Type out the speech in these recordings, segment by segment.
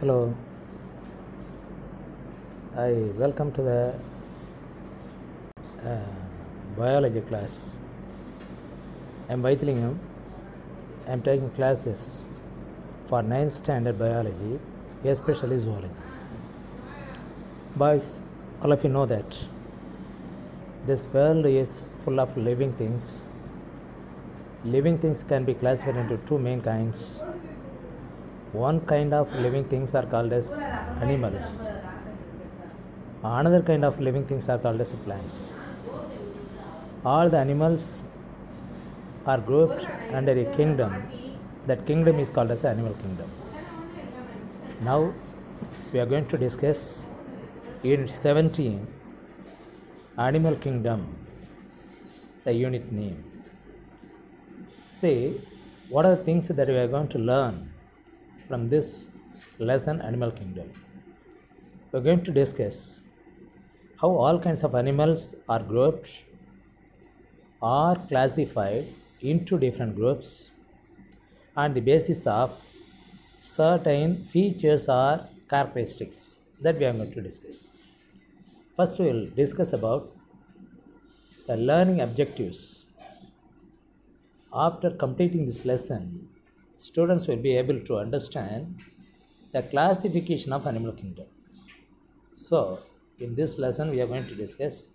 Hello, I welcome to the uh, biology class. I'm Vaithlingam. I'm taking classes for 9th standard biology, especially zoology. Boys, all of you know that this world is full of living things. Living things can be classified into two main kinds. One kind of living things are called as animals. Another kind of living things are called as plants. All the animals are grouped under a kingdom. That kingdom is called as the animal kingdom. Now we are going to discuss Unit 17, Animal Kingdom, the unit name. See, what are the things that we are going to learn from this lesson, Animal Kingdom? We are going to discuss how all kinds of animals are grouped or classified into different groups on the basis of certain features or characteristics that we are going to discuss. First, we will discuss about the learning objectives. After completing this lesson, students will be able to understand the classification of animal kingdom. So, in this lesson, we are going to discuss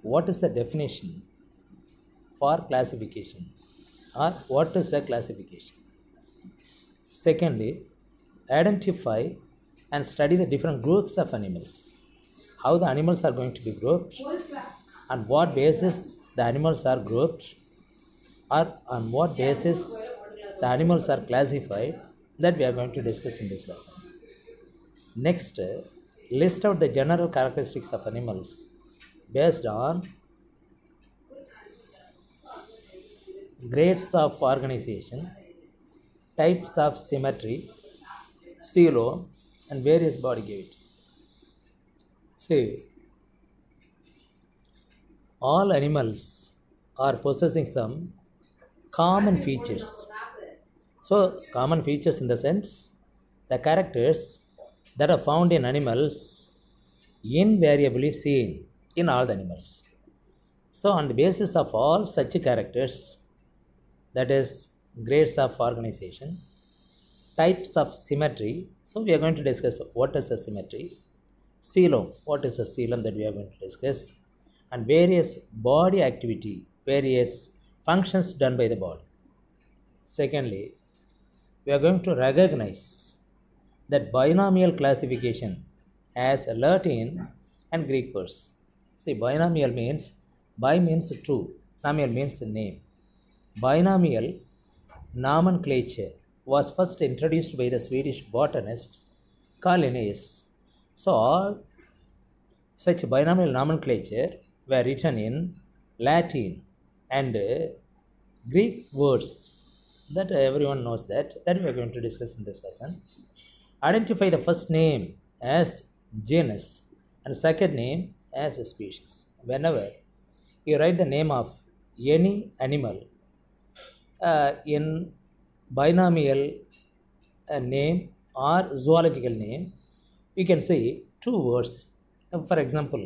what is the definition for classification or what is a classification. Secondly, identify and study the different groups of animals, how the animals are going to be grouped, on what basis the animals are grouped, or on what basis the animals are classified, that we are going to discuss in this lesson. Next, list out the general characteristics of animals based on grades of organization, types of symmetry, coelom, and various body gait. See, all animals are possessing some common features. So, common features in the sense, the characters that are found in animals invariably seen in all the animals. So, on the basis of all such characters, that is grades of organization, types of symmetry. So, we are going to discuss what is a symmetry, coelom, what is a coelom, that we are going to discuss, and various body activity, various functions done by the body. Secondly, we are going to recognize that binomial classification as Latin and Greek words. See, binomial means, bi means two, nomial means name. Binomial nomenclature was first introduced by the Swedish botanist Carl Linnaeus. So, all such binomial nomenclature were written in Latin and Greek words that everyone knows that we are going to discuss in this lesson. Identify the first name as genus and second name as a species. Whenever you write the name of any animal in binomial name or zoological name, you can say two words. For example,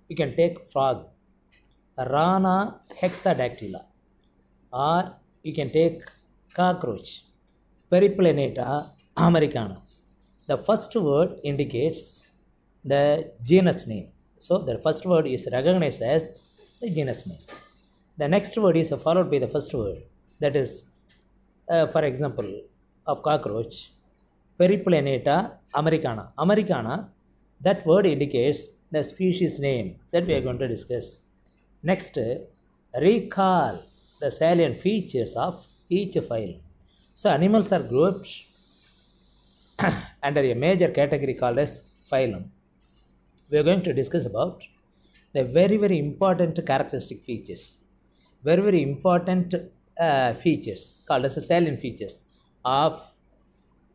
you can take frog, Rana hexadactyla, or you can take cockroach, Periplaneta americana. The first word indicates the genus name. So the first word is recognized as the genus name. The next word is followed by the first word. That is, for example, of cockroach, Periplaneta americana. Americana, that word indicates the species name that we are going to discuss. Next, recall the salient features of each phylum. So animals are grouped under a major category called as phylum. We are going to discuss about the very important characteristic features, very important features called as salient features of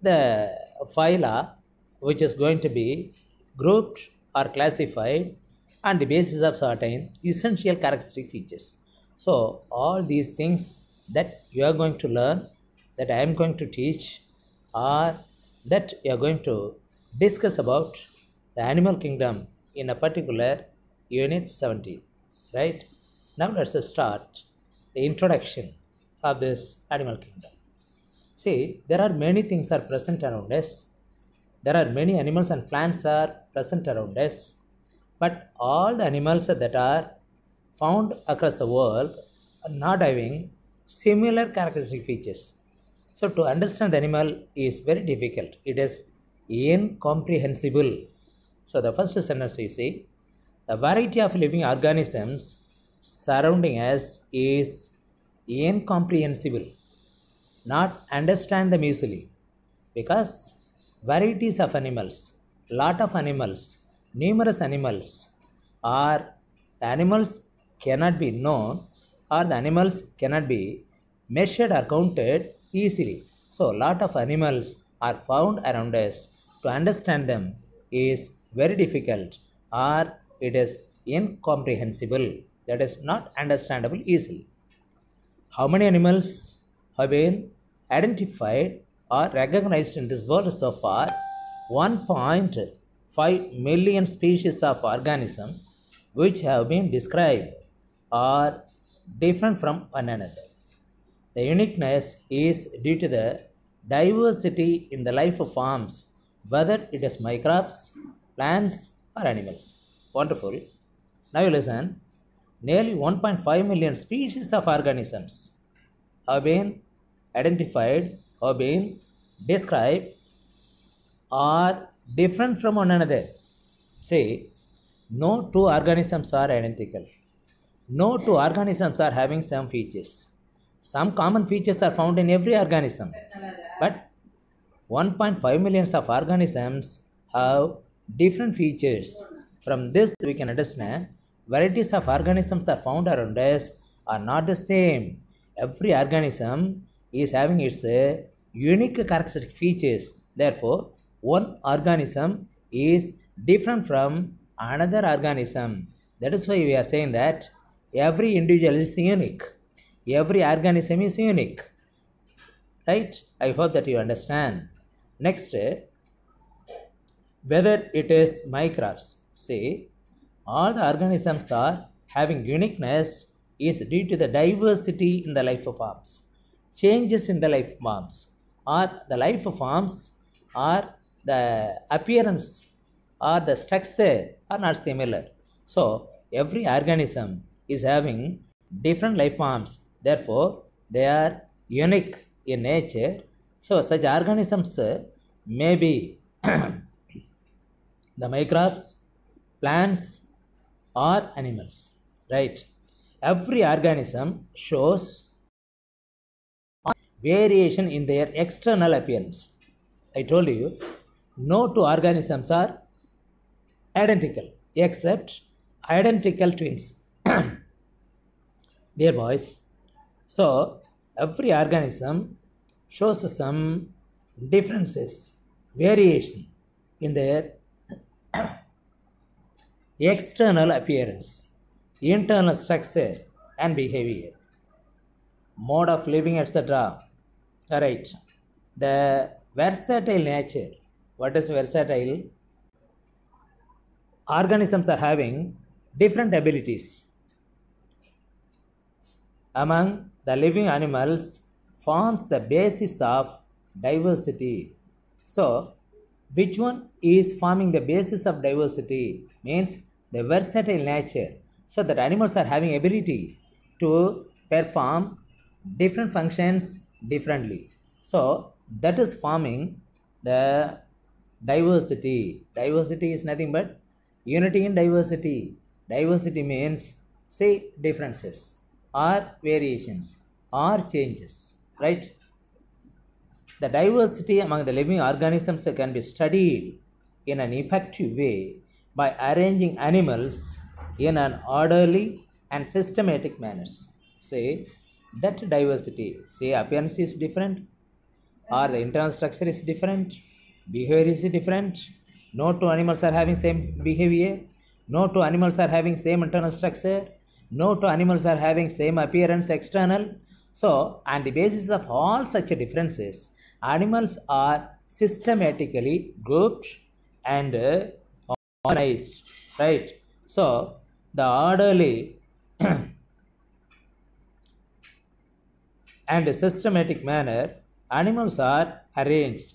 the phyla, which is going to be grouped or classified on the basis of certain essential characteristic features. So all these things that you are going to learn, that I am going to teach, are that we are going to discuss about the animal kingdom in a particular unit 17, right? Now let's start the introduction of this animal kingdom. See, there are many things are present around us. There are many animals and plants are present around us, but all the animals that are found across the world are not having similar characteristic features. So to understand the animal is very difficult. It is incomprehensible. So the first sentence you see, the variety of living organisms surrounding us is incomprehensible. Not understand them easily, because varieties of animals, lot of animals, numerous animals, or the animals cannot be known, or the animals cannot be measured or counted easily. So lot of animals are found around us. To understand them is very difficult, or it is incomprehensible, that is not understandable easily. How many animals have been identified or recognized in this world so far? 1.5 million species of organisms which have been described are different from one another. The uniqueness is due to the diversity in the life forms, whether it is microbes, plants, or animals. Wonderful. Now you listen. Nearly 1.5 million species of organisms have been identified, have been described, are different from one another. See, no two organisms are identical. No two organisms are having some features. Some common features are found in every organism, but 1.5 million of organisms have different features. From this we can understand varieties of organisms are found around us are not the same. Every organism is having its unique characteristic features. Therefore, one organism is different from another organism. That is why we are saying that every individual is unique. Every organism is unique. Right? I hope that you understand. Next, whether it is microbes. See, all the organisms are having uniqueness is due to the diversity in the life forms. Changes in the life forms, or the life forms, or the appearance, or the structure are not similar. So every organism is having different life forms. Therefore, they are unique in nature. So such organisms may be the microbes, plants, or animals. Right? Every organism shows variation in their external appearance. I told you, no two organisms are identical except identical twins. Dear boys, so every organism shows some differences, variation in their external appearance, internal structure, and behavior, mode of living, etc. Alright. The versatile nature. What is versatile? Organisms are having different abilities. Among the living animals forms the basis of diversity. So, which one is forming the basis of diversity? Means the versatile nature. So that animals are having ability to perform different functions differently. So that is forming the diversity. Diversity is nothing but unity in diversity. Diversity means, say, differences or variations or changes, right? The diversity among the living organisms can be studied in an effective way by arranging animals in an orderly and systematic manner. Say that diversity, say appearance is different, or the internal structure is different, behavior is different. No two animals are having same behavior. No two animals are having same internal structure. No two animals are having same appearance external. So, on the basis of all such differences, animals are systematically grouped and organized, right? So the orderly and systematic manner animals are arranged.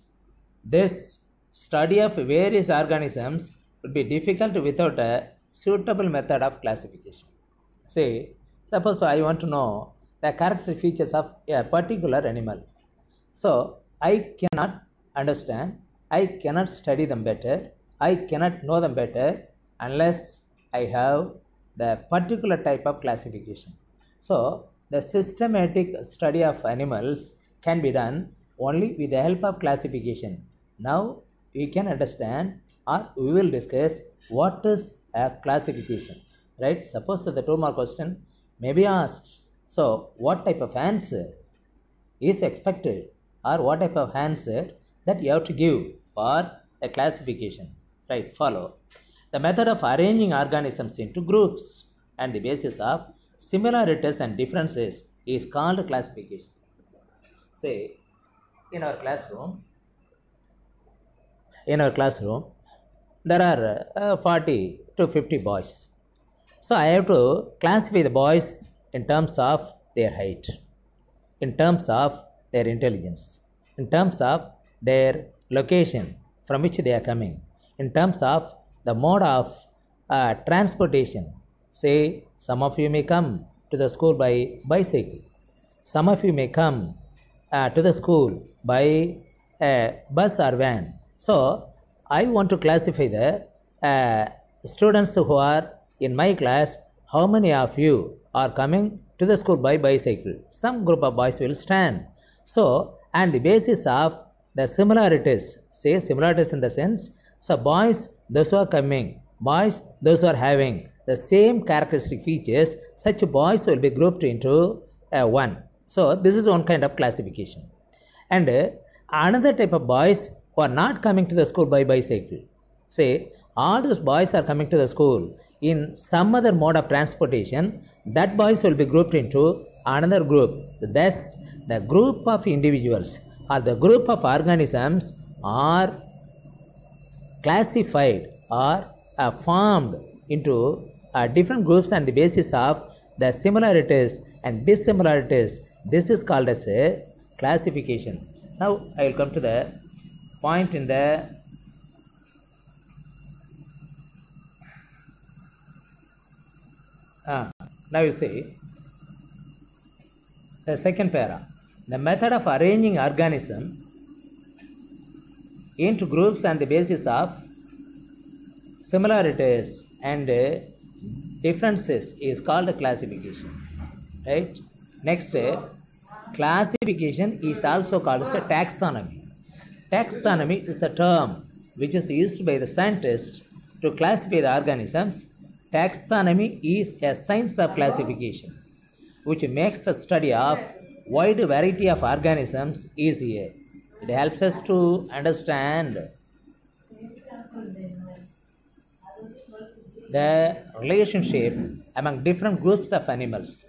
This study of various organisms would be difficult without a suitable method of classification. Say, suppose I want to know the characteristic features of a particular animal. So I cannot understand, I cannot study them better, I cannot know them better unless I have the particular type of classification. So the systematic study of animals can be done only with the help of classification. Now we can understand or we will discuss what is a classification, right? Suppose the 2 mark question may be asked. So what type of answer is expected or what type of answer that you have to give for a classification, right? Follow. The method of arranging organisms into groups and the basis of similarities and differences is called classification. Say, in our classroom, there are 40 to 50 boys. So I have to classify the boys in terms of their height, in terms of their intelligence, in terms of their location from which they are coming, in terms of the mode of transportation. Say, some of you may come to the school by bicycle, some of you may come to the school by bus or van. So I want to classify the students who are in my class. How many of you are coming to the school by bicycle? Some group of boys will stand. So, and the basis of the similarities, say similarities in the sense, so boys, those who are coming, boys, those who are having the same characteristic features, such boys will be grouped into one. So this is one kind of classification. And another type of boys who are not coming to the school by bicycle, say all those boys are coming to the school in some other mode of transportation, that boys will be grouped into another group. Thus the group of individuals or the group of organisms are classified or formed into different groups on the basis of the similarities and dissimilarities. This is called as a classification. Now I will come to the point in the now you see the second para. The method of arranging organism into groups on the basis of similarities and differences is called classification, right? Next, classification is also called as a taxonomy. Taxonomy is the term which is used by the scientists to classify the organisms. Taxonomy is a science of classification which makes the study of wide variety of organisms easier. It helps us to understand the relationship among different groups of animals.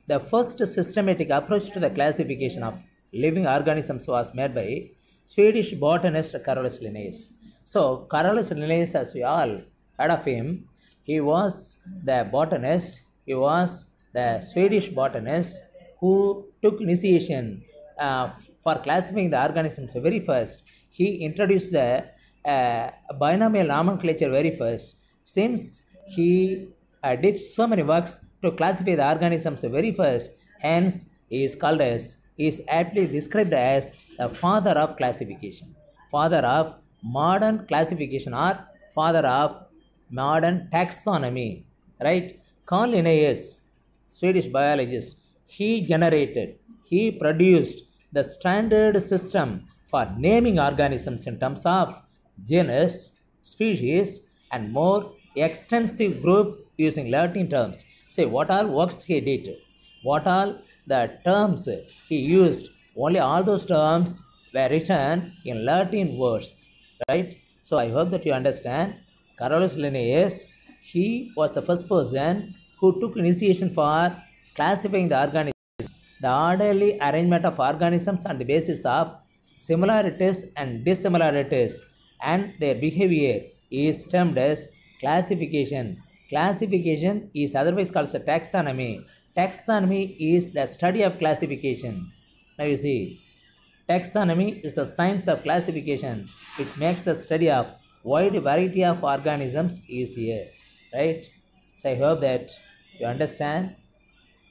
The first systematic approach to the classification of living organisms was made by Swedish botanist Carolus Linnaeus. So Carolus Linnaeus, as we all heard of him, he was the botanist, he was the Swedish botanist who took initiation for classifying the organisms very first. He introduced the binomial nomenclature very first. Since he did so many works to classify the organisms very first, hence he is called as, he is aptly described as the father of classification, father of modern classification or father of modern taxonomy, right? Carl Linnaeus, Swedish biologist, he produced the standard system for naming organisms in terms of genus, species, and more extensive group using Latin terms. Say what all works he did, what all the terms he used, only all those terms were written in Latin words, right? So I hope that you understand. Carolus Linnaeus, he was the first person who took initiation for classifying the organisms, the orderly arrangement of organisms on the basis of similarities and dissimilarities and their behavior is termed as classification. Classification is otherwise called as a taxonomy. Taxonomy is the study of classification. Now you see, taxonomy is the science of classification which makes the study of wide variety of organisms easier, right? So I hope that you understand.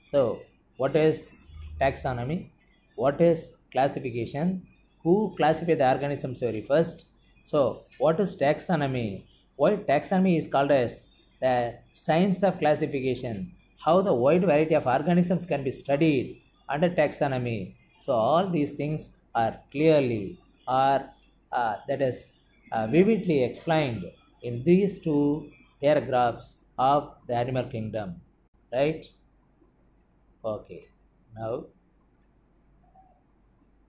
So what is taxonomy? What is classification? Who classify the organisms very first? So what is taxonomy? Why taxonomy is called as the science of classification? How the wide variety of organisms can be studied under taxonomy? So all these things are clearly or that is vividly explained in these two paragraphs of the animal kingdom, right? Okay, now